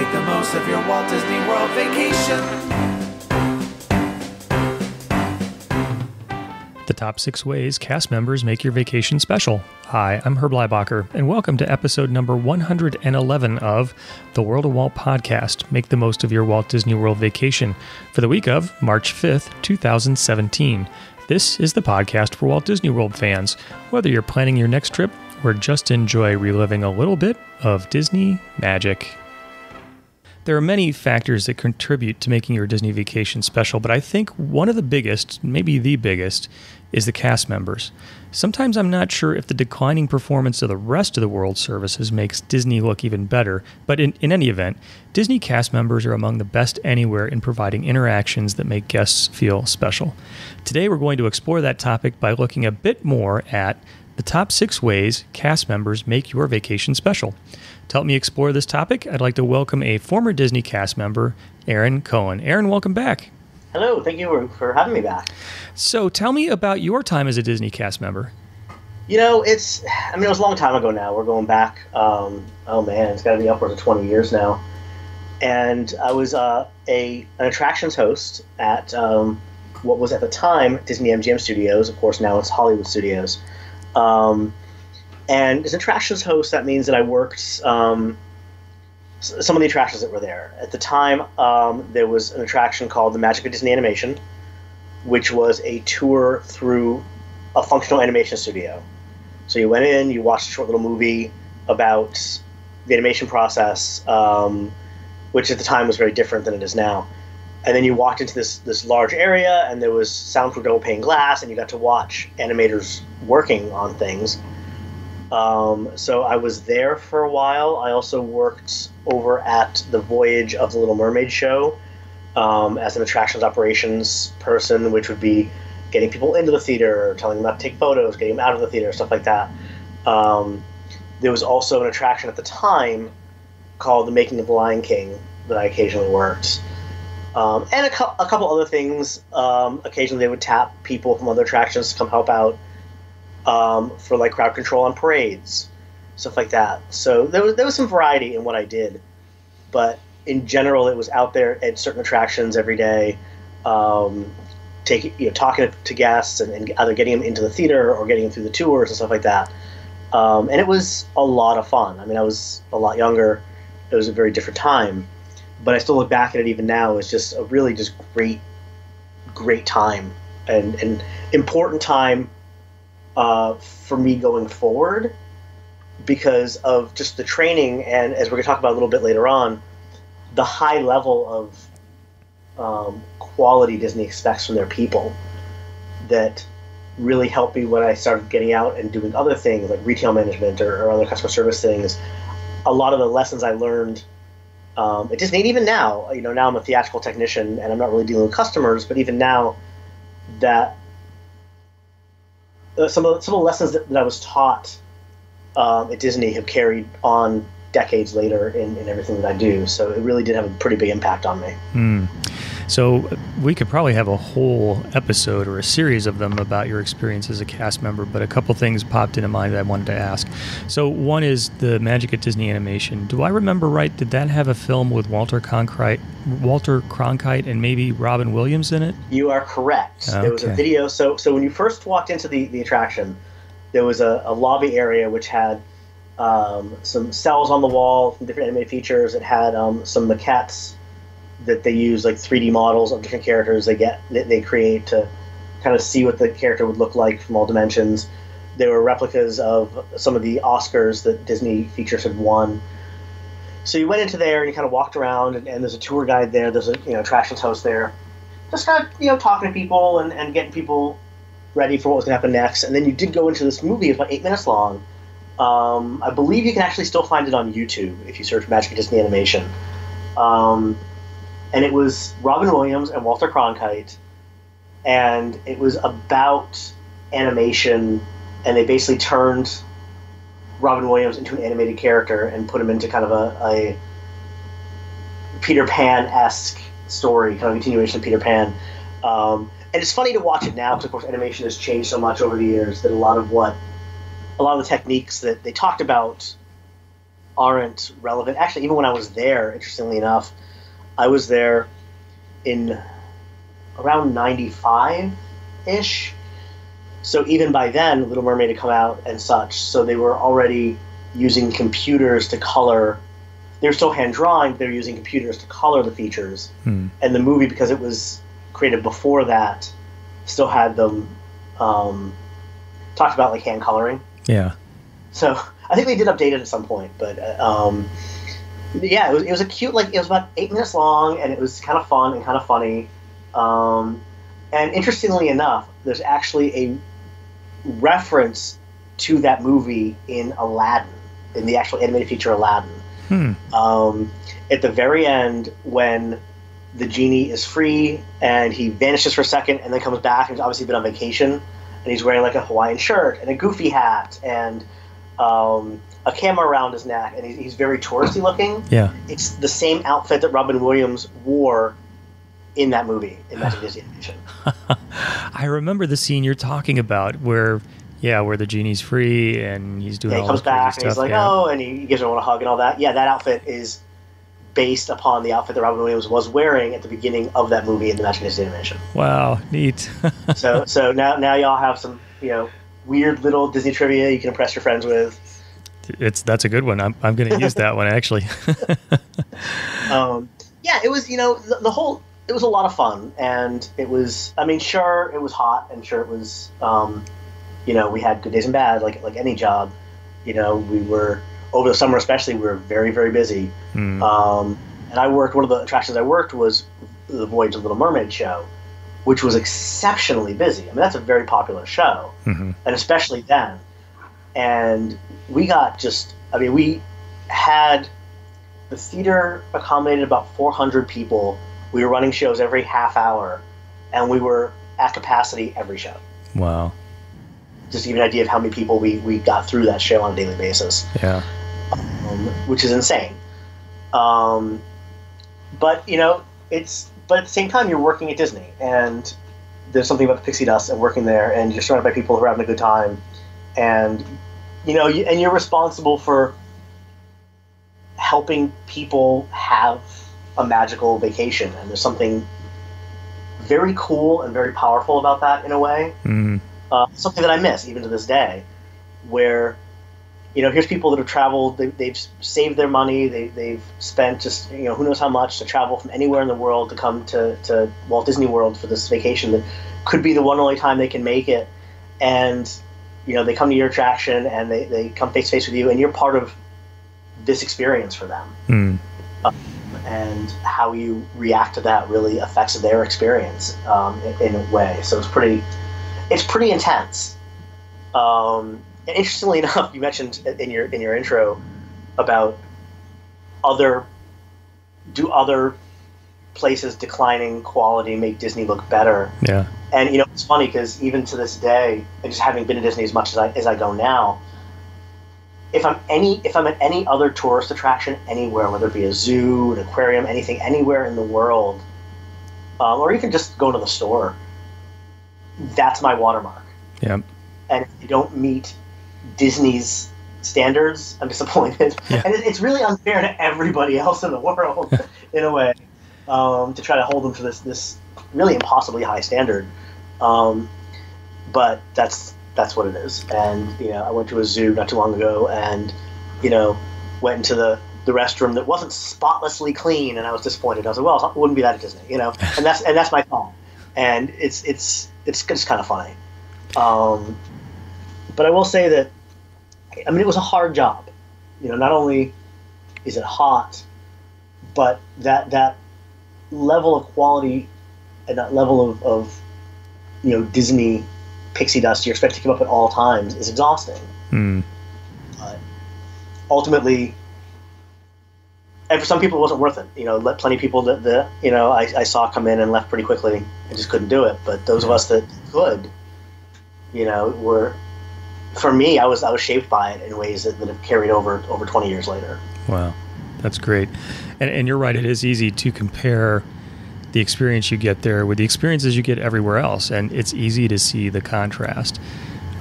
Make the most of your Walt Disney World vacation. The top 6 ways cast members make your vacation special. Hi, I'm Herb Leibacher, and welcome to episode number 111 of the World of Walt podcast. Make the most of your Walt Disney World vacation for the week of March 5th, 2017. This is the podcast for Walt Disney World fans, whether you're planning your next trip or just enjoy reliving a little bit of Disney magic. There are many factors that contribute to making your Disney vacation special, but I think one of the biggest, maybe the biggest, is the cast members. Sometimes I'm not sure if the declining performance of the rest of the World services makes Disney look even better, but in any event, Disney cast members are among the best anywhere in providing interactions that make guests feel special. Today we're going to explore that topic by looking a bit more at the top 6 ways cast members make your vacation special. To help me explore this topic, I'd like to welcome a former Disney cast member, Aaron Cohen. Aaron, welcome back. Hello, thank you for having me back. So tell me about your time as a Disney cast member. You know, it was a long time ago now. We're going back, it's got to be upwards of 20 years now. And I was an attractions host at what was at the time Disney MGM Studios. Of course, now it's Hollywood Studios. And as an attractions host, that means that I worked some of the attractions that were there. At the time, there was an attraction called The Magic of Disney Animation, which was a tour through a functional animation studio. So you went in, you watched a short little movie about the animation process, which at the time was very different than it is now. And then you walked into this large area, and there was soundproof double pane glass, and you got to watch animators working on things. So I was there for a while. I also worked over at the Voyage of the Little Mermaid show as an attractions operations person, which would be getting people into the theater, telling them not to take photos, getting them out of the theater, stuff like that. There was also an attraction at the time called The Making of the Lion King that I occasionally worked. And a couple other things. Occasionally they would tap people from other attractions to come help out for like crowd control on parades, stuff like that. So there was some variety in what I did, but in general it was out there at certain attractions every day, talking to guests and either getting them into the theater or getting them through the tours and stuff like that. And it was a lot of fun. I mean, I was a lot younger. It was a very different time, but I still look back at it even now as just a really just great time and important time for me going forward because of just the training and, as we're going to talk about a little bit later on, the high level of quality Disney expects from their people that really helped me when I started getting out and doing other things like retail management or other customer service things. A lot of the lessons I learned at Disney, and even now, now I'm a theatrical technician and I'm not really dealing with customers, but even now that some of the lessons that I was taught at Disney have carried on decades later in everything that I do. So it really did have a pretty big impact on me. So we could probably have a whole episode or a series of them about your experience as a cast member, but a couple things popped into mind that I wanted to ask. So one is the Magic at Disney Animation. Do I remember right? Did that have a film with Walter Cronkite and maybe Robin Williams in it? You are correct. Okay. There was a video. So when you first walked into the attraction, there was a lobby area which had some cells on the wall from different animated features. It had some maquettes that they use, like 3D models of different characters they create to kind of see what the character would look like from all dimensions. There were replicas of some of the Oscars that Disney features had won. So you went into there and you kind of walked around, and there's a tour guide there. There's a attractions host there, just kind of talking to people and getting people ready for what was going to happen next. And then you did go into this movie. It's about 8 minutes long. I believe you can actually still find it on YouTube if you search Magic of Disney Animation. And it was Robin Williams and Walter Cronkite, and it was about animation, and they basically turned Robin Williams into an animated character and put him into kind of a Peter Pan-esque story, kind of a continuation of Peter Pan. And it's funny to watch it now because, of course, animation has changed so much over the years that a lot of the techniques that they talked about aren't relevant. Actually, even when I was there, interestingly enough, I was there in around 95-ish. So even by then, Little Mermaid had come out and such. So they were already using computers to color. They were still hand-drawing, but they were using computers to color the features. And the movie, because it was created before that, still had them talked about like hand coloring. Yeah. So I think they did update it at some point, but yeah, it was a cute, like, it was about 8 minutes long, and it was kind of fun and kind of funny. And interestingly enough, there's actually a reference to that movie in Aladdin, in the actual animated feature Aladdin. At the very end, when the genie is free and he vanishes for a second and then comes back, and he's obviously been on vacation, and he's wearing like a Hawaiian shirt and a goofy hat and a camera around his neck, and he's very touristy looking. Yeah, it's the same outfit that Robin Williams wore in that movie, in Magic Disney Animation. I remember the scene you're talking about where the genie's free and he's doing all the crazy stuff. He comes back and he's like, oh, and he gives everyone a hug and all that. Yeah, that outfit is based upon the outfit that Robin Williams was wearing at the beginning of that movie in the Magic Disney Animation. Wow, neat. so now y'all have some, weird little Disney trivia you can impress your friends with. That's a good one. I'm going to use that one, actually. Yeah, it was, the whole, it was a lot of fun, and it was, sure, it was hot, and sure, it was, we had good days and bad, like any job. We were, over the summer especially, we were very, very busy. And I worked, one of the attractions I worked was the Voyage of Little Mermaid show, which was exceptionally busy. That's a very popular show, and especially then. And we got we had, the theater accommodated about 400 people. We were running shows every half hour, and we were at capacity every show. Wow. Just to give you an idea of how many people we got through that show on a daily basis. Yeah. Which is insane. But, but at the same time, you're working at Disney, and there's something about the pixie dust and working there, and you're surrounded by people who are having a good time, and, and you're responsible for helping people have a magical vacation, and there's something very cool and very powerful about that in a way. Something that I miss even to this day, where here's people that have traveled, they've saved their money, they've spent just who knows how much to travel from anywhere in the world to come to Walt Disney World for this vacation that could be the one only time they can make it, and they come to your attraction and they come face to face with you, and you're part of this experience for them. And how you react to that really affects their experience in a way. So it's pretty intense. And interestingly enough, you mentioned in your intro about other places declining quality make Disney look better. Yeah. And it's funny because even to this day, and just having been to Disney as much as I go now, if I'm at any other tourist attraction anywhere, whether it be a zoo, an aquarium, anything, anywhere in the world, or even just going to the store, that's my watermark. Yep. And if you don't meet Disney's standards, I'm disappointed. Yeah. And it's really unfair to everybody else in the world, in a way, to try to hold them to this really impossibly high standard. But that's what it is. And I went to a zoo not too long ago, and went into the restroom that wasn't spotlessly clean, and I was disappointed. I was like, well, it wouldn't be that at Disney, and that's my fault. And it's just kind of funny. But I will say that it was a hard job. Not only is it hot, but that level of quality and that level of Disney pixie dust you're expected to keep up at all times is exhausting. But ultimately, and for some people it wasn't worth it. Plenty of people that I saw come in and left pretty quickly and just couldn't do it. But those of us that could, were, for me, I was shaped by it in ways that have carried over 20 years later. Wow, that's great. And you're right, it is easy to compare the experience you get there with the experiences you get everywhere else, and it's easy to see the contrast.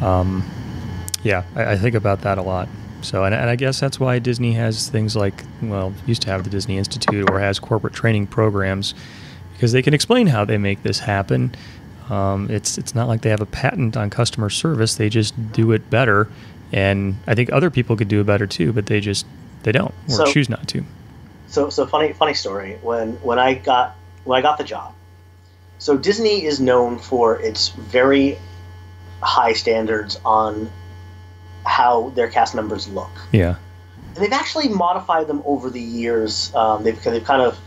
I think about that a lot. So, and I guess that's why Disney has things like, well, used to have the Disney Institute or has corporate training programs, because they can explain how they make this happen. It's not like they have a patent on customer service. They just do it better. And I think other people could do it better too, but they don't or choose not to. So funny story. When I got the job, so Disney is known for its very high standards on how their cast members look. Yeah. And they've actually modified them over the years. They've kind of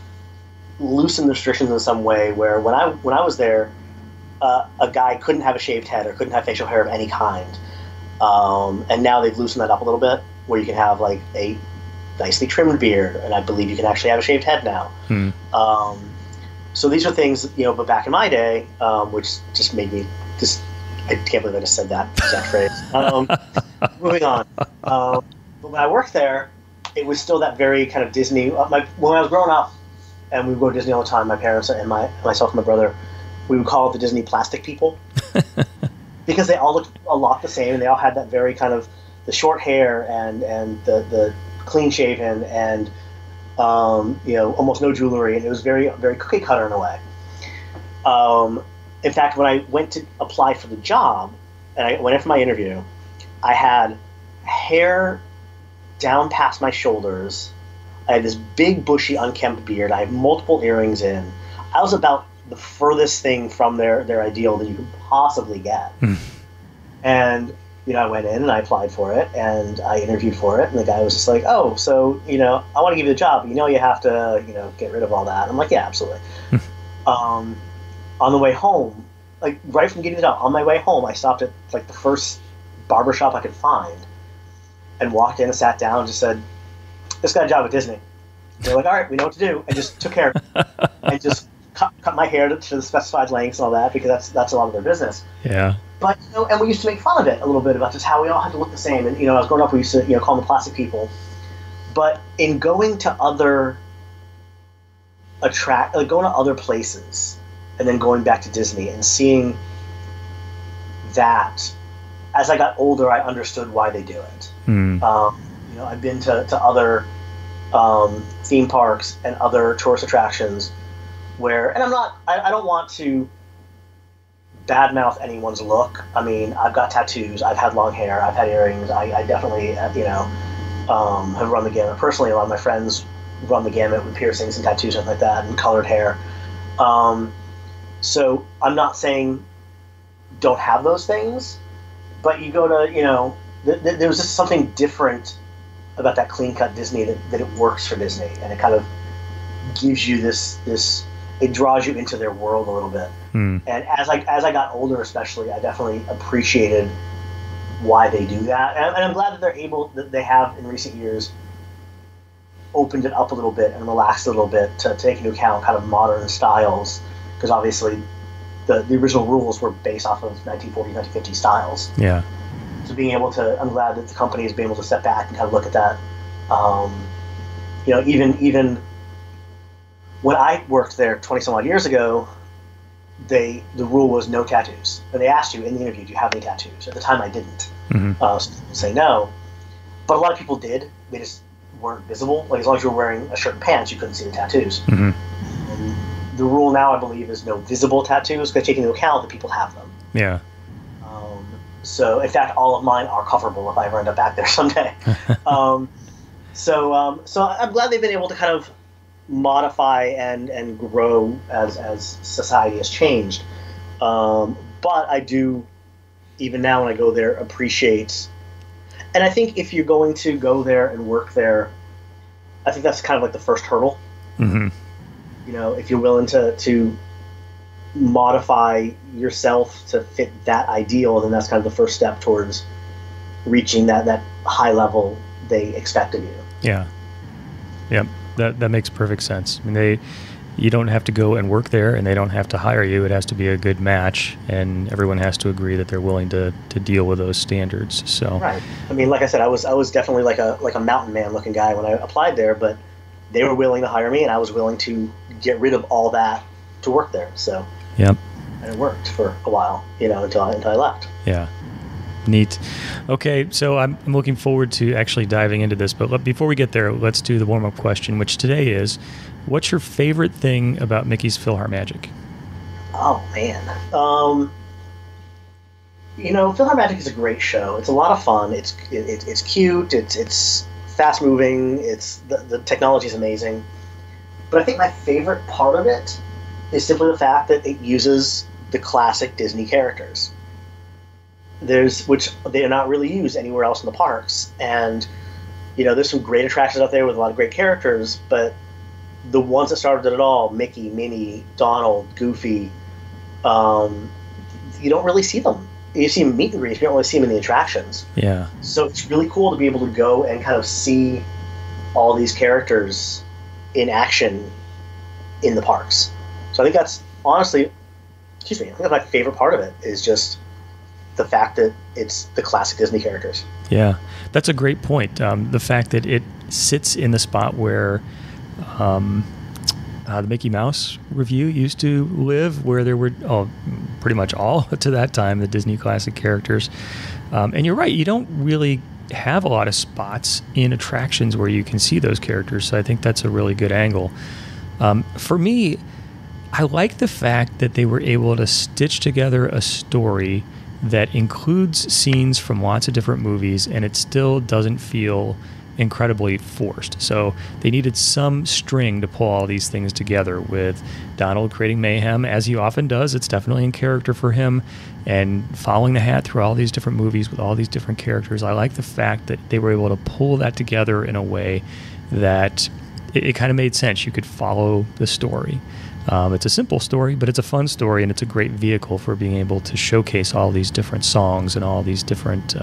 loosened the restrictions in some way. Where when I was there, a guy couldn't have a shaved head or couldn't have facial hair of any kind. And now they've loosened that up a little bit, where you can have like a nicely trimmed beard, and I believe you can actually have a shaved head now. So these are things, but back in my day, which just made me I can't believe I just said that exact phrase. Moving on. But when I worked there, it was still that very kind of Disney. When I was growing up, and we would go to Disney all the time, my parents and myself and my brother, we would call it the Disney plastic people. Because they all looked a lot the same, and they all had that very kind of the short hair and the clean shaven and almost no jewelry, and it was very very cookie cutter in a way. In fact, when I went to apply for the job, and I went in for my interview, I had hair down past my shoulders. I had this big bushy unkempt beard. I had multiple earrings in. I was about the furthest thing from their ideal that you could possibly get. And I went in and I applied for it and I interviewed for it, and the guy was just like, "Oh, so I want to give you the job. You have to get rid of all that." I'm like, "Yeah, absolutely." On the way home, like right from getting the job, on my way home, I stopped at like the first barbershop I could find and walked in and sat down and just said, "This got a job at Disney." They're like, "All right, we know what to do," and just took care of it and just cut my hair to the specified lengths and all that, because that's a lot of their business. Yeah. But and we used to make fun of it a little bit about just how we all had to look the same. And I was growing up, we used to call them the plastic people. But in going to other going to other places, and then going back to Disney and seeing that, as I got older, I understood why they do it. I've been to other theme parks and other tourist attractions where, and I don't want to badmouth anyone's look. I mean, I've got tattoos, I've had long hair, I've had earrings, I definitely, have run the gamut. Personally, a lot of my friends run the gamut with piercings and tattoos and stuff like that, and colored hair. So I'm not saying don't have those things, but you go to, there was just something different about that clean-cut Disney that it works for Disney, and it kind of gives you this it draws you into their world a little bit. And as I got older, especially, I definitely appreciated why they do that, and I'm glad that they have in recent years opened it up a little bit and relaxed a little bit to take into account kind of modern styles, because obviously the original rules were based off of 1940s, 1950s styles. Yeah. So I'm glad that the company has been able to step back and kind of look at that. Even when I worked there 20 some odd years ago, the rule was no tattoos. And they asked you in the interview, do you have any tattoos? At the time, I didn't. So people say no. But a lot of people did. They just weren't visible. Like, as long as you were wearing a shirt and pants, you couldn't see the tattoos. And the rule now, I believe, is no visible tattoos, because taking into account that people have them. Yeah. So, in fact, all of mine are coverable if I ever end up back there someday. So I'm glad they've been able to kind of modify and grow as society has changed. But I do, even now when I go there, appreciate. And I think if you're going to go there and work there, I think that's kind of like the first hurdle. If you're willing to modify yourself to fit that ideal, then that's kind of the first step towards reaching that high level they expect of you. Yeah. Yep. That makes perfect sense. I mean, you don't have to go and work there, and they don't have to hire you. It has to be a good match, and everyone has to agree that they're willing to deal with those standards. So right. I mean, like I said, I was definitely like a mountain man looking guy when I applied there, but they were willing to hire me, and I was willing to get rid of all that to work there. So yep. And it worked for a while, until I left. Yeah. Neat. Okay, so I'm looking forward to actually diving into this, but before we get there, let's do the warm-up question, which today is, what's your favorite thing about Mickey's PhilharMagic? Oh, man. PhilharMagic is a great show. It's a lot of fun. It's cute. It's fast-moving. The technology is amazing. But I think my favorite part of it is simply the fact that it uses the classic Disney characters. Which they are not really used anywhere else in the parks. And, there's some great attractions out there with a lot of great characters, but the ones that started it all, Mickey, Minnie, Donald, Goofy, you don't really see them. You see them meet and greet, you don't really see them in the attractions. Yeah. So it's really cool to be able to go and kind of see all these characters in action in the parks. So I think that's, honestly, I think that's my favorite part of it, is just the fact that it's the classic Disney characters. Yeah, that's a great point. The fact that it sits in the spot where the Mickey Mouse review used to live, where there were pretty much all to that time the Disney classic characters. And you're right, you don't really have a lot of spots in attractions where you can see those characters, so I think that's a really good angle. For me, I like the fact that they were able to stitch together a story that includes scenes from lots of different movies, and it still doesn't feel incredibly forced. So they needed some string to pull all these things together, with Donald creating mayhem, as he often does. It's definitely in character for him, and following the hat through all these different movies with all these different characters. I like the fact that they were able to pull that together in a way that it kind of made sense. You could follow the story. It's a simple story, but it's a fun story, and it's a great vehicle for being able to showcase all these different songs and all these different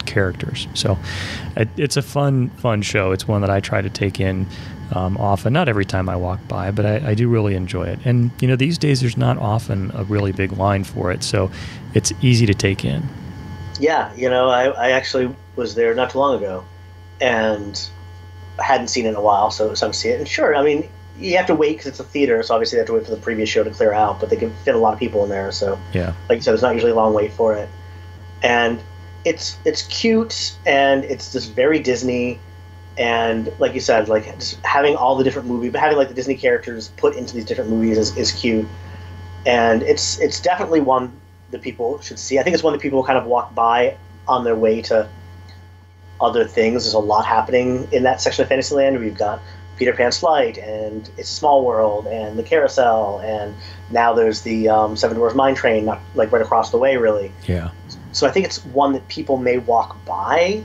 characters. So it's a fun show. It's one that I try to take in often, not every time I walk by, but I do really enjoy it. And these days there's not often a really big line for it, so it's easy to take in. Yeah, I actually was there not too long ago, and I hadn't seen it in a while, so it was fun to see it. And sure, I mean, you have to wait because it's a theater, so obviously they have to wait for the previous show to clear out, but they can fit a lot of people in there, so yeah, like you said, there's not usually a long wait for it. And it's cute, and it's just very Disney, and like you said, like just having all the different movies, but having like the Disney characters put into these different movies is cute, and it's definitely one that people should see. I think it's one that people kind of walk by on their way to other things. There's a lot happening in that section of Fantasyland. We've got Peter Pan's Flight, and It's a Small World, and the Carousel, and now there's the Seven Dwarfs Mine Train, not like right across the way, really. Yeah. So I think it's one that people may walk by,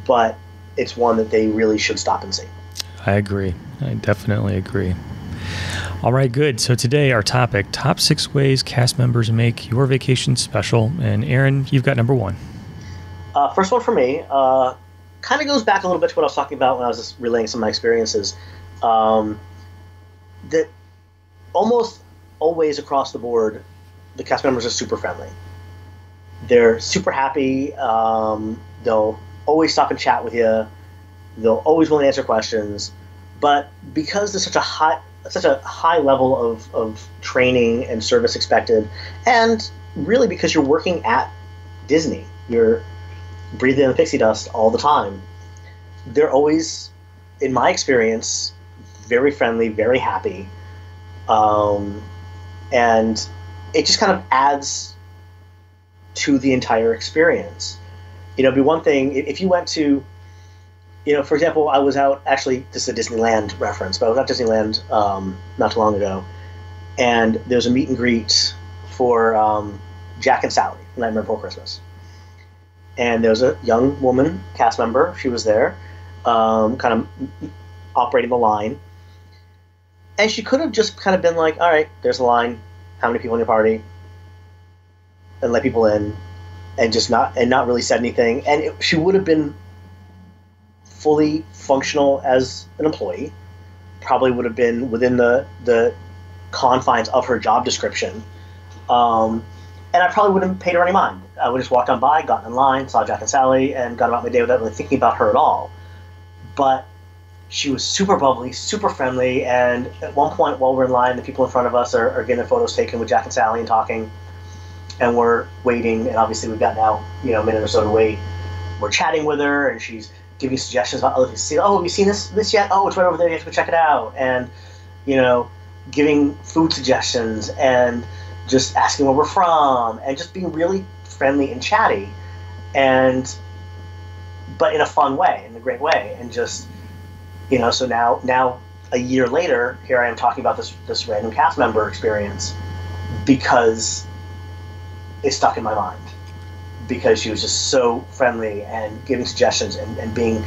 but it's one that they really should stop and see. I agree. I definitely agree. All right, good. So today our topic, top 6 ways cast members make your vacation special. And Aaron, you've got number 1. First one for me kind of goes back a little bit to what I was talking about when I was just relaying some of my experiences. That almost always across the board, the cast members are super friendly. They're super happy. They'll always stop and chat with you. They'll always want to answer questions. But because there's such a high level of training and service expected, and really because you're working at Disney, you're breathing in the pixie dust all the time, they're always, in my experience, very friendly, very happy. And it just kind of adds to the entire experience. It'd be one thing if you went to, for example, I was out, actually, this is a Disneyland reference, but I was at Disneyland not too long ago, and there was a meet and greet for Jack and Sally, The Nightmare Before Christmas. And there was a young woman, cast member, she was there, kind of operating the line. And she could have just kind of been like, all right, there's a line, how many people in your party? And let people in, and not really said anything. And she would have been fully functional as an employee, probably would have been within the confines of her job description. And I probably wouldn't have paid her any mind. I would have just walked on by, gotten in line, saw Jack and Sally, and got about my day without really thinking about her at all. But she was super bubbly, super friendly, and at one point while we're in line, the people in front of us are getting their photos taken with Jack and Sally and talking. and we're waiting, and obviously we've got now, a minute or so to wait. We're chatting with her, and she's giving suggestions about other things. Oh, have you seen this yet? Oh, it's right over there. You have to go check it out. And, giving food suggestions and just asking where we're from and just being really friendly and chatty, but in a fun way, in a great way. And just, so now a year later, here I am talking about this random cast member experience because it stuck in my mind. Because she was just so friendly and giving suggestions and being,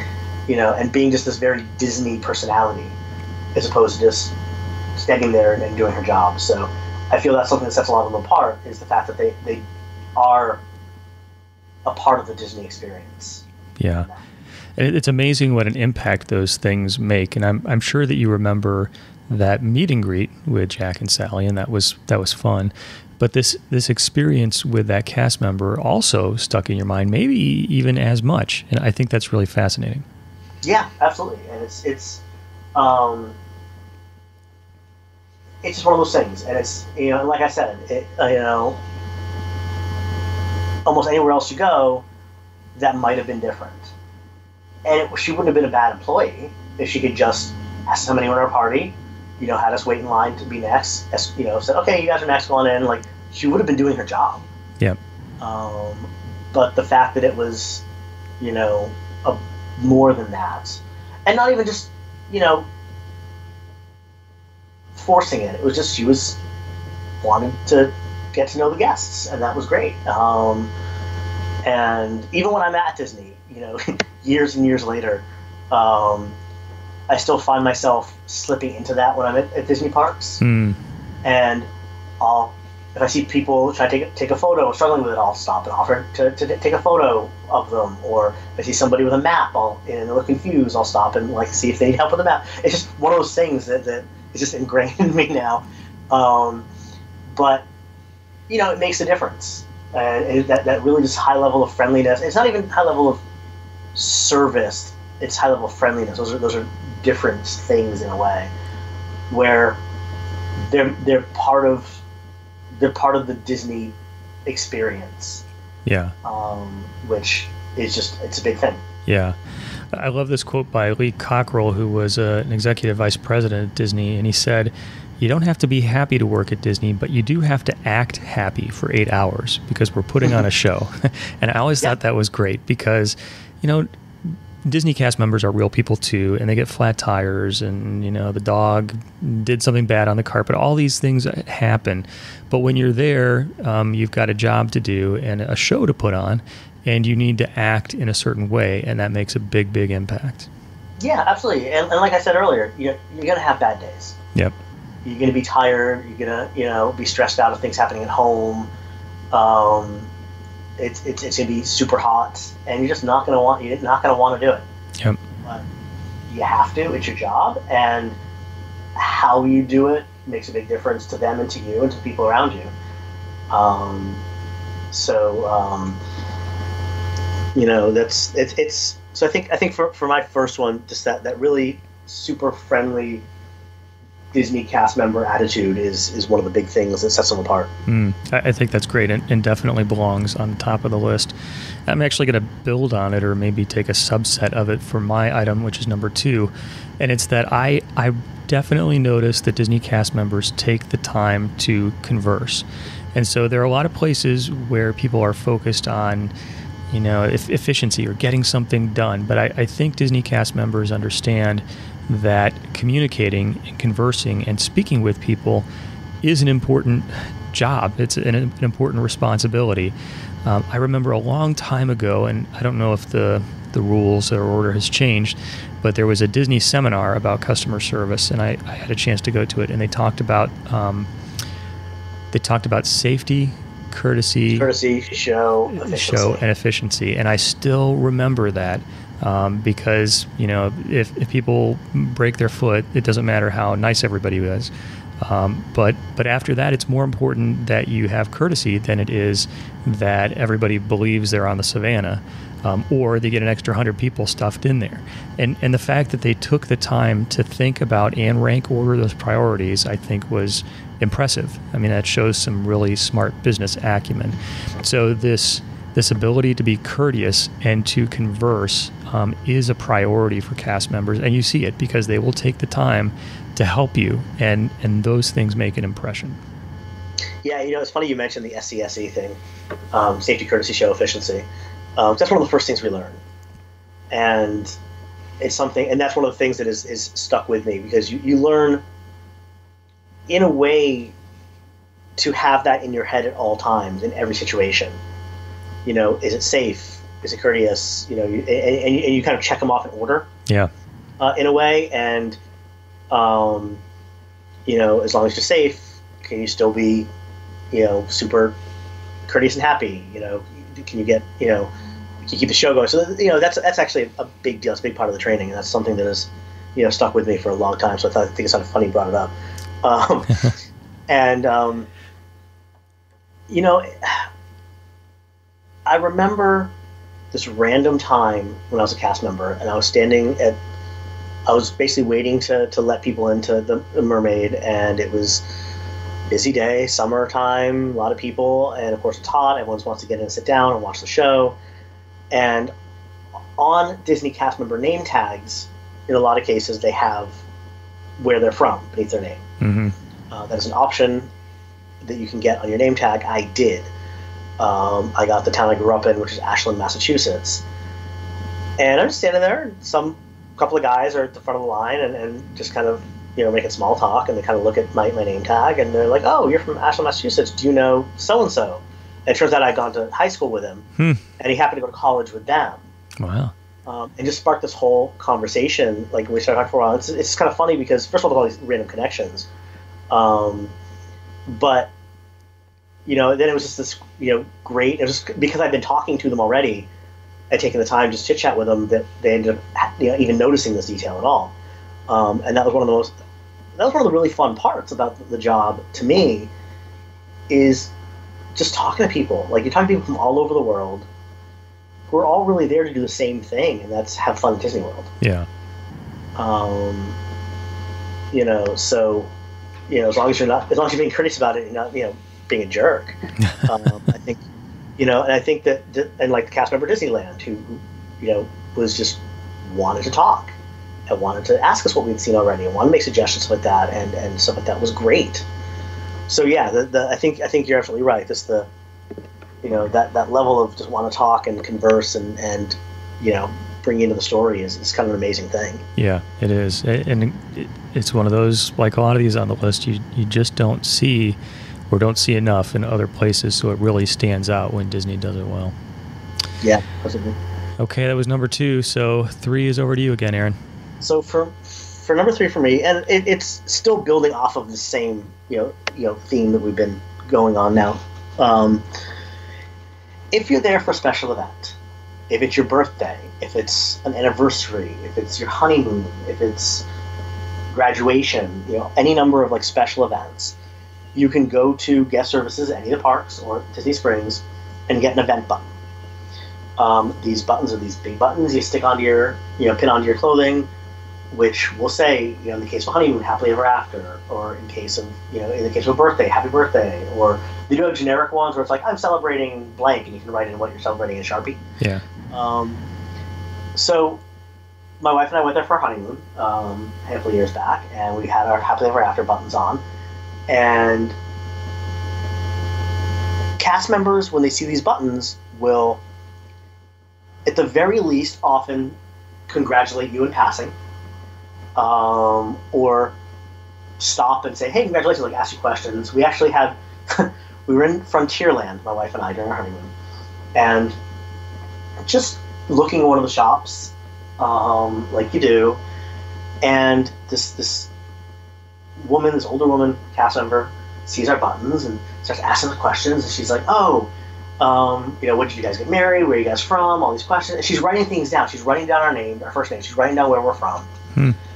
and being just this very Disney personality, as opposed to just standing there and doing her job. So I feel that's something that sets a lot of them apart, is the fact that they are a part of the Disney experience. Yeah. And it's amazing what an impact those things make. And I'm sure that you remember that meet and greet with Jack and Sally, and that was fun. But this experience with that cast member also stuck in your mind, maybe even as much. And I think that's really fascinating. Yeah, absolutely. And it's just one of those things. And it's, like I said, almost anywhere else you go, that might have been different. And she wouldn't have been a bad employee if she could just ask somebody at our party, had us wait in line to be next, said, okay, you guys are next, go on in. Like, she would have been doing her job. Yeah. But the fact that it was, more than that, and not even just, forcing it. It was just, she was wanted to get to know the guests, and that was great. And even when I'm at Disney, years and years later, I still find myself slipping into that when I'm at Disney parks. And if I see people try to take a photo or struggling with it, I'll stop and offer to take a photo of them. Or if I see somebody with a map and they're confused, I'll stop and see if they need help with the map. It's just one of those things that is just ingrained in me now. But it makes a difference. And that really just high level of friendliness. It's not even high level of service. It's high level of friendliness. Those are different things in a way, where they're part of the Disney experience. Yeah. Which is it's a big thing. Yeah. I love this quote by Lee Cockrell, who was an executive vice president at Disney, and he said, "You don't have to be happy to work at Disney, but you do have to act happy for 8 hours because we're putting on a show." And I always thought that was great because, Disney cast members are real people too, and they get flat tires, and the dog did something bad on the carpet. All these things happen, but when you're there, you've got a job to do and a show to put on, and you need to act in a certain way, and that makes a big, big impact. Yeah, absolutely. And like I said earlier, you're gonna have bad days. Yep. You're gonna be tired. You're gonna be stressed out of things happening at home. It's gonna be super hot, and you're just not gonna want to do it. Yep. But you have to. It's your job, and how you do it makes a big difference to them and to you and to the people around you. That's it's. So I think for my first one, just that really super friendly Disney cast member attitude is one of the big things that sets them apart. I think that's great and definitely belongs on the top of the list. I'm actually going to build on it, or maybe take a subset of it for my item, which is number 2. And it's that I definitely notice that Disney cast members take the time to converse. And so there are a lot of places where people are focused on efficiency or getting something done. But I think Disney cast members understand that communicating and conversing and speaking with people is an important job. It's an important responsibility. I remember a long time ago, and I don't know if the rules or order has changed, but there was a Disney seminar about customer service, and I had a chance to go to it, and they talked about safety, courtesy, show, and efficiency. And I still remember that. Because if people break their foot, it doesn't matter how nice everybody was. But after that, it's more important that you have courtesy than it is that everybody believes they're on the savannah, or they get an extra 100 people stuffed in there. And the fact that they took the time to think about and rank order those priorities, I think, was impressive. I mean, that shows some really smart business acumen. So this ability to be courteous and to converse is a priority for cast members, and you see it because they will take the time to help you, and those things make an impression. Yeah, it's funny you mentioned the SCSE thing, safety, courtesy, show efficiency. That's one of the first things we learn, and it's something, and that's one of the things that is stuck with me, because you learn in a way to have that in your head at all times in every situation. Is it safe? Is it courteous? And you kind of check them off in order. Yeah. In a way, and as long as you're safe, can you still be, super courteous and happy? Can you get, can you keep the show going? So that's actually a big deal. It's a big part of the training, and that's something that has, stuck with me for a long time. So I think it's kind of funny you brought it up. I remember this random time when I was a cast member, and I was I was basically waiting to let people into the Mermaid, and it was a busy day, summertime, a lot of people, and of course it's hot. Everyone wants to get in and sit down and watch the show. And on Disney cast member name tags, in a lot of cases, they have where they're from beneath their name. Mm-hmm. That is an option that you can get on your name tag. I did. I got the town I grew up in, which is Ashland, Massachusetts. And I'm just standing there, and some couple of guys are at the front of the line and just kind of, making small talk, and they kind of look at my name tag, and they're like, "Oh, you're from Ashland, Massachusetts. Do you know so-and-so?" And it turns out I'd gone to high school with him, and he happened to go to college with them. Wow. And just sparked this whole conversation. Like, we started talking for a while. It's kind of funny because, first of all, there's all these random connections. But then it was just this, great. It was just because I'd been talking to them already, I'd taken the time to just chit chat with them, that they ended up, even noticing this detail at all. And that was one of the really fun parts about the job to me, is just talking to people. Like, you're talking to people from all over the world who are all really there to do the same thing, and that's have fun at Disney World. Yeah. So, as long as you're being courteous about it, and not, being a jerk. I think, and I think that, and like the cast member Disneyland, who was just wanted to talk and wanted to ask us what we'd seen already and wanted to make suggestions like that, and stuff like that was great. So yeah, I think you're absolutely right. Just that level of just want to talk and converse and bring you into the story is kind of an amazing thing. Yeah, it is, and it's one of those, like a lot of these on the list, you just don't see enough in other places, so it really stands out when Disney does it well. Yeah, possibly. Okay, that was number 2. So 3 is over to you again, Aaron. So for number 3 for me, and it's still building off of the same theme that we've been going on now. If you're there for a special event, if it's your birthday, if it's an anniversary, if it's your honeymoon, if it's graduation, any number of special events, you can go to guest services at any of the parks or Disney Springs and get an event button. These buttons are these big buttons you stick onto your, pin onto your clothing, which will say, in the case of a honeymoon, happily ever after, or in case of, in the case of a birthday, happy birthday, or they do have generic ones where it's like, I'm celebrating blank, and you can write in what you're celebrating in Sharpie. Yeah. So my wife and I went there for our honeymoon a handful of years back, and we had our happily ever after buttons on. And cast members, when they see these buttons, will, at the very least, often congratulate you in passing, or stop and say, "Hey, congratulations!" Like, ask you questions. We actually had, we were in Frontierland, my wife and I, during our honeymoon, and just looking at one of the shops, like you do, and this older woman, cast member, sees our buttons and starts asking us questions, and she's like, "Oh, when did you guys get married? Where are you guys from?" All these questions. And she's writing things down. She's writing down our name, our first name. She's writing down where we're from.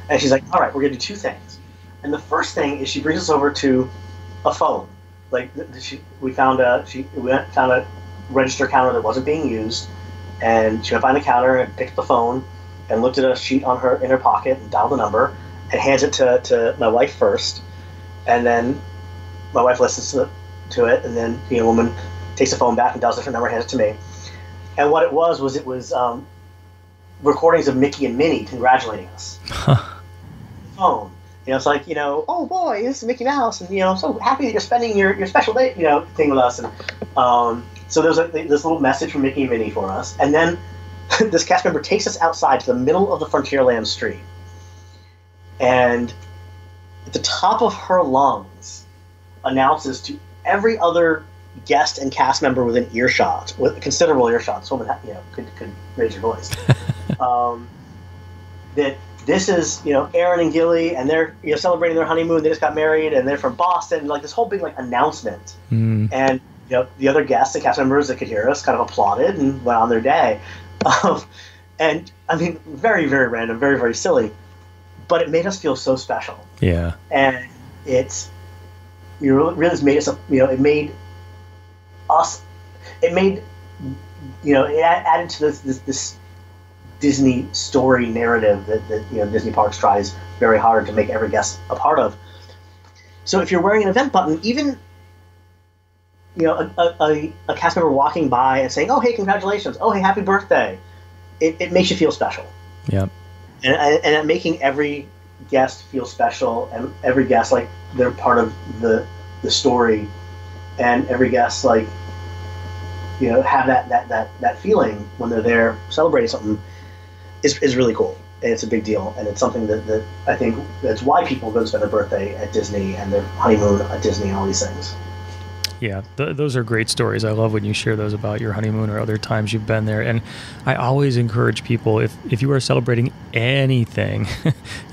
And she's like, "All right, we're going to do 2 things. And the first thing is she brings us over to a phone. Like we found a register counter that wasn't being used, and she went behind the counter and picked up the phone and looked at a sheet in her pocket and dialed the number and hands it to my wife first, and then my wife listens to it, and then the woman takes the phone back and dials a different number and hands it to me. And what it was recordings of Mickey and Minnie congratulating us. Phone. It's like, oh boy, this is Mickey Mouse, and I'm so happy that you're spending your special day, thing with us. And so there's this little message from Mickey and Minnie for us, and then this cast member takes us outside to the middle of the Frontierland street, and at the top of her lungs announces to every other guest and cast member within earshot, with considerable earshot, this woman could raise her voice, that this is, Aaron and Gilly, and they're, celebrating their honeymoon. They just got married, and they're from Boston. Like this whole big announcement, and the other guests, the cast members that could hear us, kind of applauded and went on their day. And I mean, very, very random, very, very silly, but it made us feel so special. Yeah, and it really made us. It made us. It made it added to this Disney story narrative that Disney Parks tries very hard to make every guest a part of. So if you're wearing an event button, even a cast member walking by and saying, "Oh, hey, congratulations! Oh, hey, happy birthday!" It makes you feel special. Yeah, and making every guest feel special, and every guest like they're part of the story, and every guest like have that feeling when they're there celebrating something. Is really cool, and it's a big deal, and it's something that I think that's why people go to spend their birthday at Disney and their honeymoon at Disney and all these things. Yeah, those are great stories. I love when you share those about your honeymoon or other times you've been there. And I always encourage people, if you are celebrating anything,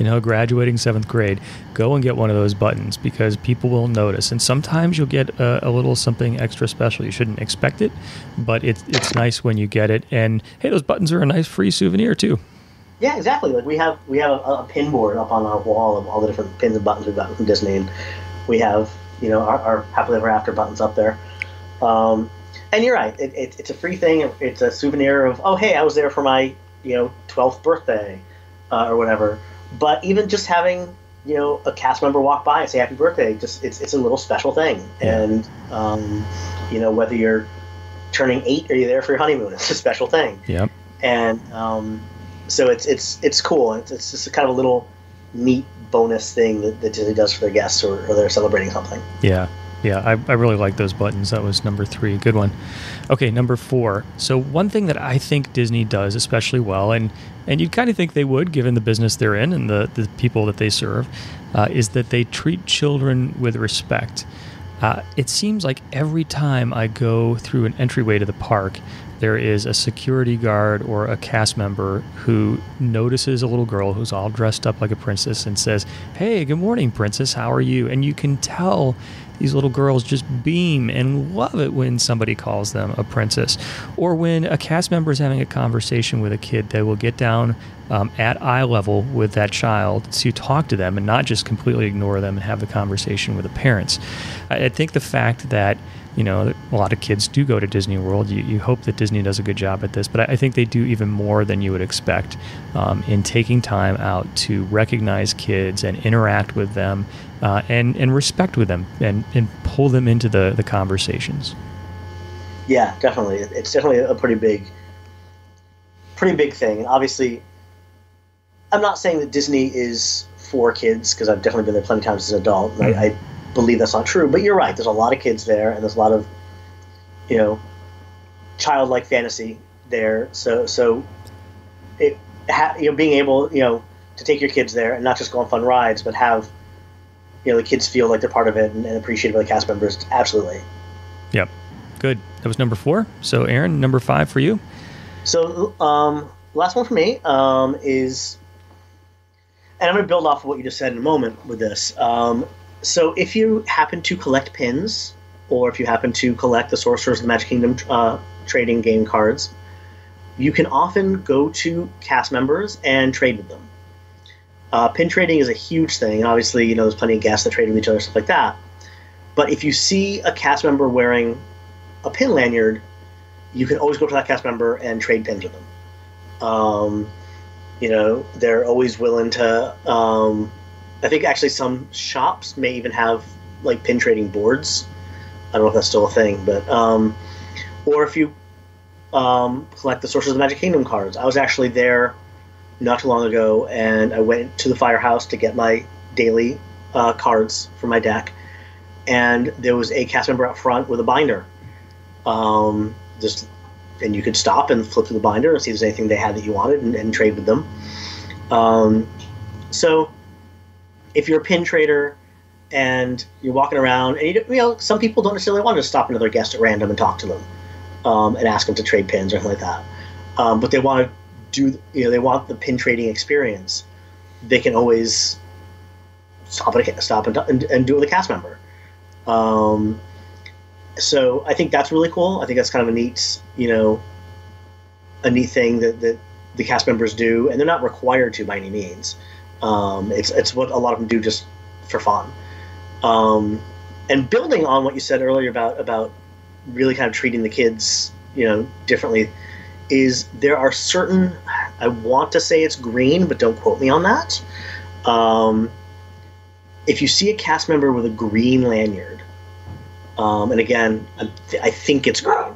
graduating 7th grade, go and get one of those buttons, because people will notice. And sometimes you'll get a little something extra special. You shouldn't expect it, but it's nice when you get it. And hey, those buttons are a nice free souvenir too. Yeah, exactly. Like we have a pin board up on our wall of all the different pins and buttons we've gotten from Disney, and we have our Happily Ever After buttons up there. And you're right. It's a free thing. It's a souvenir of, oh, hey, I was there for my 12th birthday or whatever. But even just having a cast member walk by and say happy birthday, it's a little special thing. Yeah. And whether you're turning 8 or you're there for your honeymoon, it's a special thing. Yep. And so it's cool. It's just a kind of a little neat bonus thing that Disney does for their guests or they're celebrating something. Yeah. I really like those buttons. That was number 3. Good one. Okay, number 4. So one thing that I think Disney does especially well, and you'd kind of think they would given the business they're in and the people that they serve, is that they treat children with respect. It seems like every time I go through an entryway to the park, there is a security guard or a cast member who notices a little girl who's all dressed up like a princess and says, "Hey, good morning, princess. How are you?" And you can tell these little girls just beam and love it when somebody calls them a princess. Or when a cast member is having a conversation with a kid, they will get down at eye level with that child to talk to them and not just completely ignore them and have the conversation with the parents. I think the fact that a lot of kids do go to Disney World. You hope that Disney does a good job at this, but I think they do even more than you would expect in taking time out to recognize kids and interact with them and respect with them and pull them into the conversations. Yeah, definitely. It's definitely a pretty big thing. And obviously, I'm not saying that Disney is for kids, because I've definitely been there plenty of times as an adult, and I believe that's not true, but you're right. There's a lot of kids there, and there's a lot of, childlike fantasy there. So, being able, to take your kids there and not just go on fun rides, but have, the kids feel like they're part of it and appreciated by the cast members. Absolutely. Yep. Good. That was number 4. So, Aaron, number 5 for you. So, last one for me is, and I'm going to build off of what you just said in a moment with this. So if you happen to collect pins, or if you happen to collect the Sorcerers of the Magic Kingdom trading game cards, you can often go to cast members and trade with them. Pin trading is a huge thing. Obviously, you know, there's plenty of guests that trade with each other, stuff like that. But if you see a cast member wearing a pin lanyard, you can always go to that cast member and trade pins with them. You know, they're always willing to. I think actually some shops may even have like pin trading boards. I don't know if that's still a thing, but or if you collect the Sorcerers of the Magic Kingdom cards. I was actually there not too long ago, and I went to the firehouse to get my daily cards for my deck, and there was a cast member out front with a binder. And you could stop and flip through the binder and see if there's anything they had that you wanted and trade with them. So if you're a pin trader and you're walking around, and you know, some people don't necessarily want to stop another guest at random and talk to them and ask them to trade pins or anything like that, but they want to they want the pin trading experience. They can always stop and do it with a cast member. So I think that's really cool. I think that's kind of a neat thing that the cast members do, and they're not required to by any means. It's what a lot of them do just for fun. And building on what you said earlier about really kind of treating the kids, differently, is there are certain, I want to say it's green, but don't quote me on that. If you see a cast member with a green lanyard, and again, I think it's green,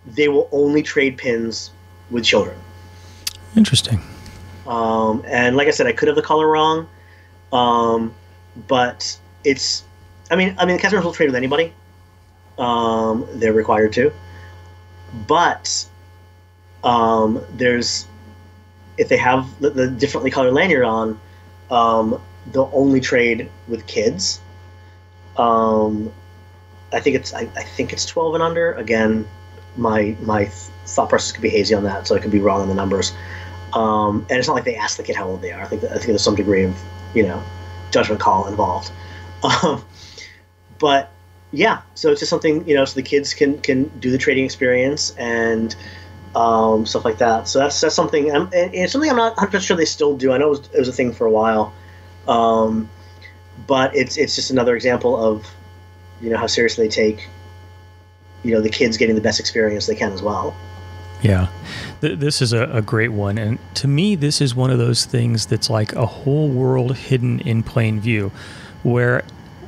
they will only trade pins with children. Interesting. And like I said, I could have the color wrong, but it's, I mean, the cast members will trade with anybody. They're required to. But if they have the differently colored lanyard on, they'll only trade with kids. I think it's 12 and under. Again, my thought process could be hazy on that, so I could be wrong on the numbers. And it's not like they ask the kid how old they are. I think there's some degree of judgment call involved. But yeah, so it's just something so the kids can do the trading experience and stuff like that. So that's something, and it's something I'm not 100% sure they still do. I know it was a thing for a while, but it's just another example of how seriously they take the kids getting the best experience they can as well. Yeah, this is a great one, and to me, this is one of those things that's like a whole world hidden in plain view, where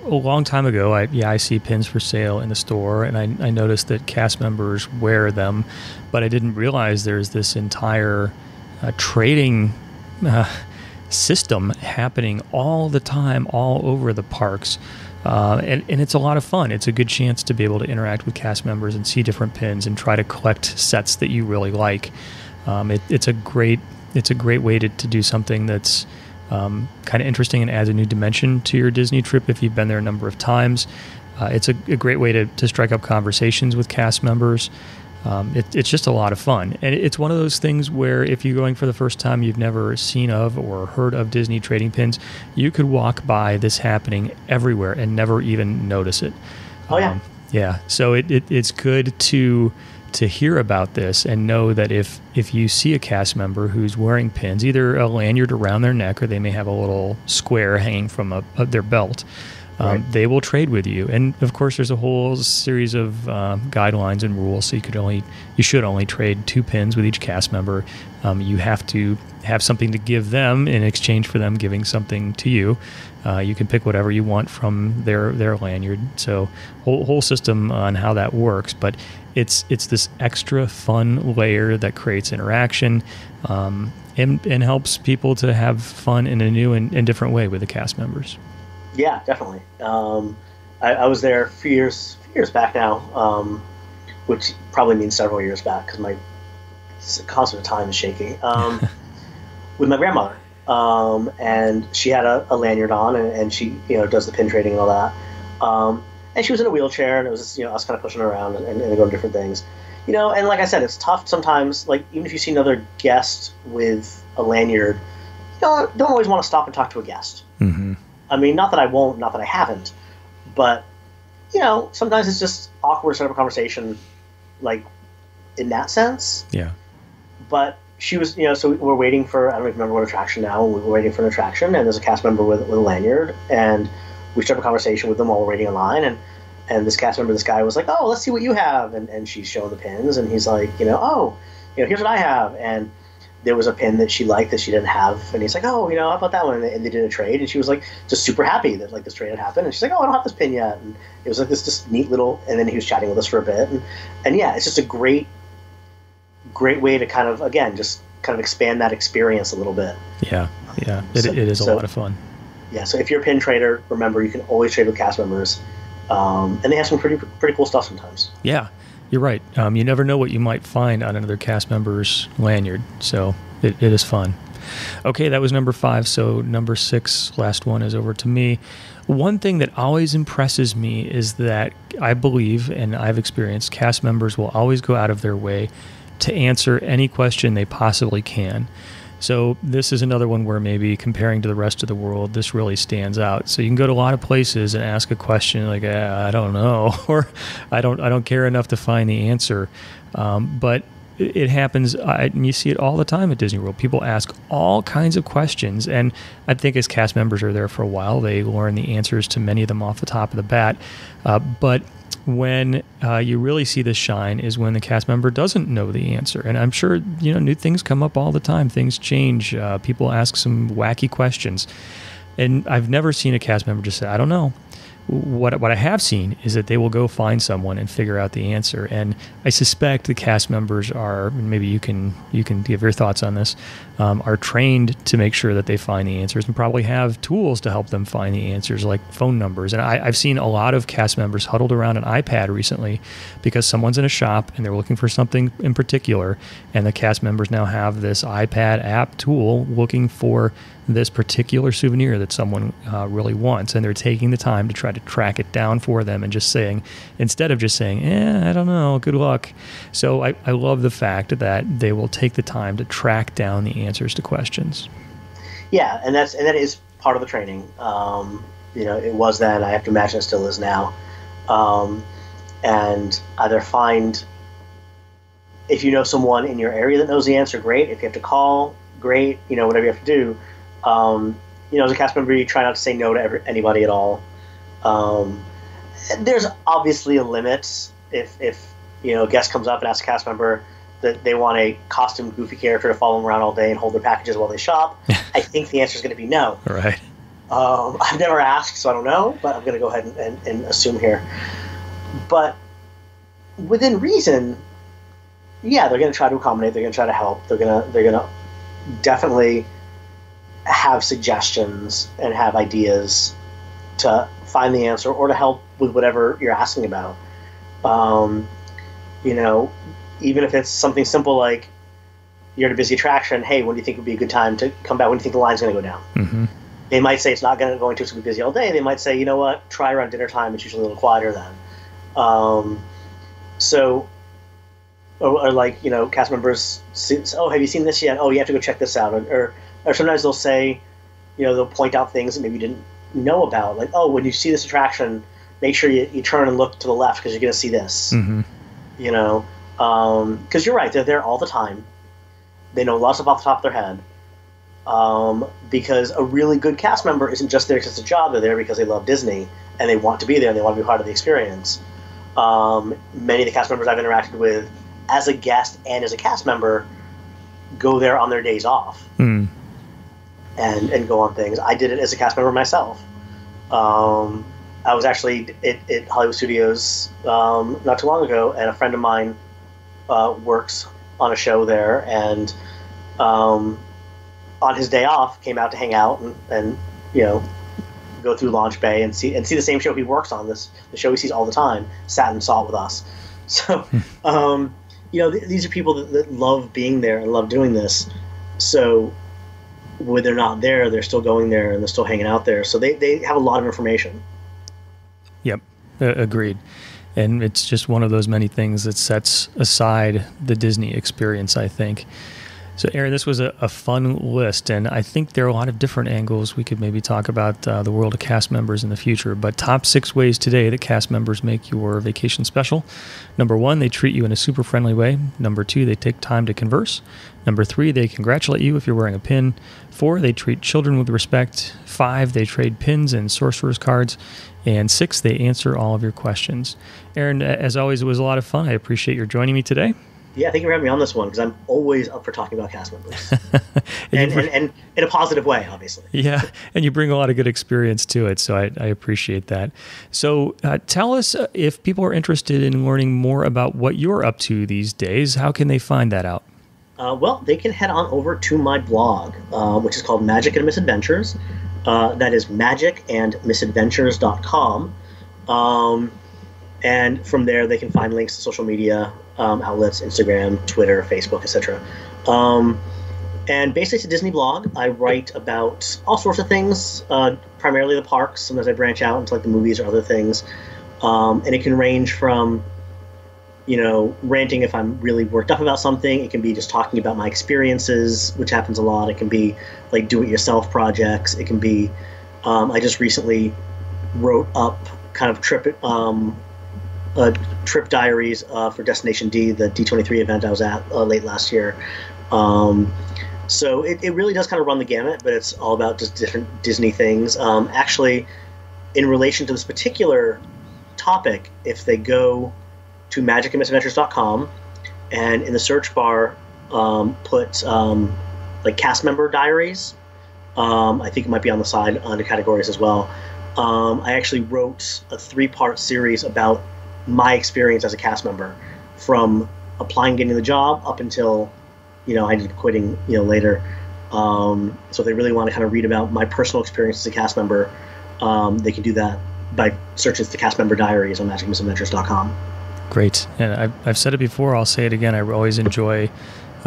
a long time ago, I see pins for sale in the store, and I noticed that cast members wear them, but I didn't realize there's this entire trading system happening all the time, all over the parks, and it's a lot of fun. It's a good chance to be able to interact with cast members and see different pins and try to collect sets that you really like. It's a great way to do something that's kind of interesting and adds a new dimension to your Disney trip if you've been there a number of times. It's a great way to strike up conversations with cast members. It's just a lot of fun. And it's one of those things where if you're going for the first time, you've never seen of or heard of Disney trading pins, you could walk by this happening everywhere and never even notice it. Oh, yeah. Yeah. So it's good to hear about this and know that if you see a cast member who's wearing pins, either a lanyard around their neck or they may have a little square hanging from their belt, right, they will trade with you. And of course, there's a whole series of guidelines and rules. So you should only trade 2 pins with each cast member. You have to have something to give them in exchange for them giving something to you. You can pick whatever you want from their lanyard. So whole system on how that works, but it's this extra fun layer that creates interaction and helps people to have fun in a new and different way with the cast members. Yeah, definitely. I was there a few years back now, which probably means several years back because my concept of time is shaky, with my grandmother. And she had a lanyard on, and she does the pin trading and all that. And she was in a wheelchair, and it was just, us kind of pushing her around and going to different things. And like I said, it's tough sometimes, like even if you see another guest with a lanyard, don't always want to stop and talk to a guest. Mm-hmm. I mean, not that I won't, not that I haven't, but, sometimes it's just awkward to set up a conversation, like, in that sense. Yeah. But she was, so we're waiting for, I don't even remember what attraction now. We were waiting for an attraction, and there's a cast member with a lanyard, and we started a conversation with them while we're waiting in line, and this cast member, this guy was like, oh, let's see what you have, and she's showing the pins, and he's like, here's what I have, and there was a pin that she liked that she didn't have, and he's like, oh, how about that one, and they did a trade, and she was like, just super happy that like this trade had happened, and she's like, oh, I don't have this pin yet, and it was like this just neat little, and then he was chatting with us for a bit, and yeah, it's just a great way to kind of, again, just kind of expand that experience a little bit. Yeah, it is a lot of fun. Yeah, so if you're a pin trader, remember, you can always trade with cast members, and they have some pretty cool stuff sometimes. Yeah, you're right. You never know what you might find on another cast member's lanyard, so it is fun. Okay, that was number 5, so number 6, last one, is over to me. One thing that always impresses me is that I believe, and I've experienced, cast members will always go out of their way to answer any question they possibly can. So this is another one where maybe comparing to the rest of the world, this really stands out. So you can go to a lot of places and ask a question like, I don't know, or I don't care enough to find the answer. But it happens, and you see it all the time at Disney World. People ask all kinds of questions, and I think as cast members are there for a while, they learn the answers to many of them off the top of the bat. But when you really see this shine is when the cast member doesn't know the answer. And I'm sure, new things come up all the time. Things change. People ask some wacky questions. And I've never seen a cast member just say, I don't know. What I have seen is that they will go find someone and figure out the answer. And I suspect the cast members are, and maybe you can give your thoughts on this, are trained to make sure that they find the answers and probably have tools to help them find the answers, like phone numbers. And I've seen a lot of cast members huddled around an iPad recently because someone's in a shop and they're looking for something in particular, and the cast members now have this iPad app tool looking for this particular souvenir that someone really wants, and they're taking the time to try to track it down for them, and instead of just saying, I don't know, good luck. So I love the fact that they will take the time to track down the answers to questions. Yeah, and that is part of the training. It was then, I have to imagine it still is now. And either find, if you know someone in your area that knows the answer, great. If you have to call, great. Whatever you have to do. As a cast member, you try not to say no to anybody at all. There's obviously a limit. If a guest comes up and asks a cast member that they want a costumed goofy character to follow them around all day and hold their packages while they shop, I think the answer is going to be no. Right. I've never asked, so I don't know, but I'm going to go ahead and assume here. But within reason, yeah, they're going to try to accommodate. They're going to try to help. They're going to definitely have suggestions and have ideas to find the answer or to help with whatever you're asking about. Even if it's something simple like you're at a busy attraction, hey, when do you think would be a good time to come back? When do you think the line's going to go down? Mm-hmm. They might say it's not going to, it's going to be busy all day. They might say, you know what, try around dinner time. It's usually a little quieter then. Or cast members say, oh, have you seen this yet? Oh, you have to go check this out. Or sometimes they'll say, they'll point out things that maybe you didn't know about. Like, oh, when you see this attraction, make sure you turn and look to the left because you're going to see this. Mm-hmm. Because you're right, they're there all the time. They know lots of off the top of their head. Because a really good cast member isn't just there because it's a job. They're there because they love Disney and they want to be there and they want to be part of the experience. Many of the cast members I've interacted with as a guest and as a cast member go there on their days off and go on things. I did it as a cast member myself. I was actually at Hollywood Studios not too long ago, and a friend of mine works on a show there, and on his day off came out to hang out and go through Launch Bay and see the same show he works on, the show he sees all the time, sat and saw it with us. So these are people that love being there and love doing this. So when they're not there, they're still going there and they're still hanging out there. So they have a lot of information. Yep, agreed. And it's just one of those many things that sets aside the Disney experience, I think. So, Aaron, this was a fun list, and I think there are a lot of different angles we could maybe talk about the world of cast members in the future. But top 6 ways today that cast members make your vacation special. Number 1, they treat you in a super friendly way. Number 2, they take time to converse. Number 3, they congratulate you if you're wearing a pin. 4, they treat children with respect. 5, they trade pins and sorcerer's cards. And 6, they answer all of your questions. Aaron, as always, it was a lot of fun. I appreciate your joining me today. Yeah, thank you for having me on this one, because I'm always up for talking about cast members. and in a positive way, obviously. Yeah, and you bring a lot of good experience to it, so I appreciate that. So tell us, if people are interested in learning more about what you're up to these days, how can they find that out? Well, they can head on over to my blog, which is called Magic and Misadventures. That is magicandmisadventures.com. And from there, they can find links to social media outlets, Instagram, Twitter, Facebook, etc. And basically, it's a Disney blog. I write about all sorts of things, primarily the parks. Sometimes I branch out into like the movies or other things. And it can range from, ranting if I'm really worked up about something. It can be just talking about my experiences, which happens a lot. It can be like do-it-yourself projects. It can be, I just recently wrote up kind of trip diaries for Destination D, the D23 event I was at late last year. So it really does kind of run the gamut, but it's all about just different Disney things. Actually, in relation to this particular topic, if they go to magicandmisadventures.com and in the search bar put like cast member diaries, I think it might be on the side under categories as well. I actually wrote a 3-part series about my experience as a cast member, from applying, getting the job, up until I ended up quitting later. So if they really want to kind of read about my personal experience as a cast member, they can do that by searching the cast member diaries on magicandmisadventures.com. Great. And I've said it before, I'll say it again, I always enjoy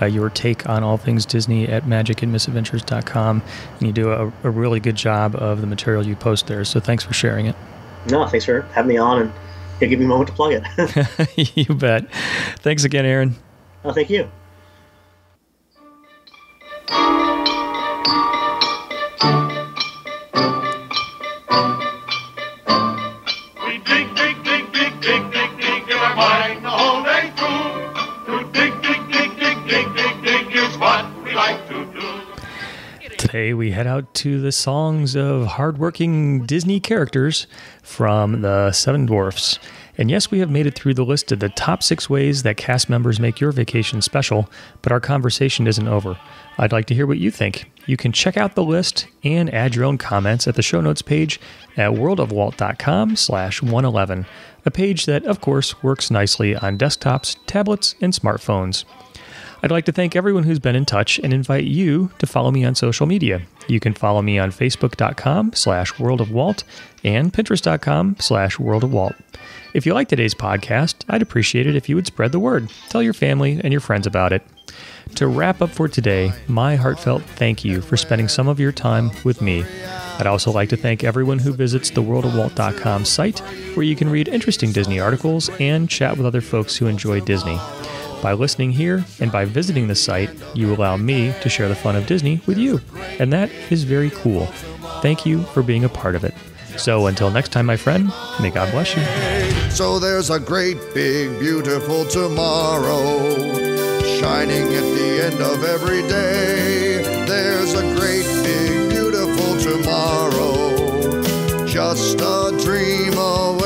your take on all things Disney at magicandmisadventures.com, and you do a really good job of the material you post there, so thanks for sharing it. No, thanks for having me on, and give me a moment to plug it. You bet. Thanks again, Aaron. Oh, thank you. We dig, dig, dig, dig, dig, dig, dig in our mind the whole day through. To dig, dig, dig, dig, dig, dig, dig is what we like to do. Today we head out to the songs of hardworking Disney characters from the Seven Dwarfs. And yes, we have made it through the list of the top 6 ways that cast members make your vacation special, but our conversation isn't over. I'd like to hear what you think. You can check out the list and add your own comments at the show notes page at worldofwalt.com/111, a page that, of course, works nicely on desktops, tablets, and smartphones. I'd like to thank everyone who's been in touch and invite you to follow me on social media. You can follow me on facebook.com/worldofwalt and pinterest.com/worldofwalt. If you like today's podcast, I'd appreciate it if you would spread the word. Tell your family and your friends about it. To wrap up for today, my heartfelt thank you for spending some of your time with me. I'd also like to thank everyone who visits the worldofwalt.com site, where you can read interesting Disney articles and chat with other folks who enjoy Disney. By listening here and by visiting the site, you allow me to share the fun of Disney with you. And that is very cool. Thank you for being a part of it. So until next time, my friend, may God bless you. So there's a great, big, beautiful tomorrow shining at the end of every day. There's a great, big, beautiful tomorrow, just a dream away.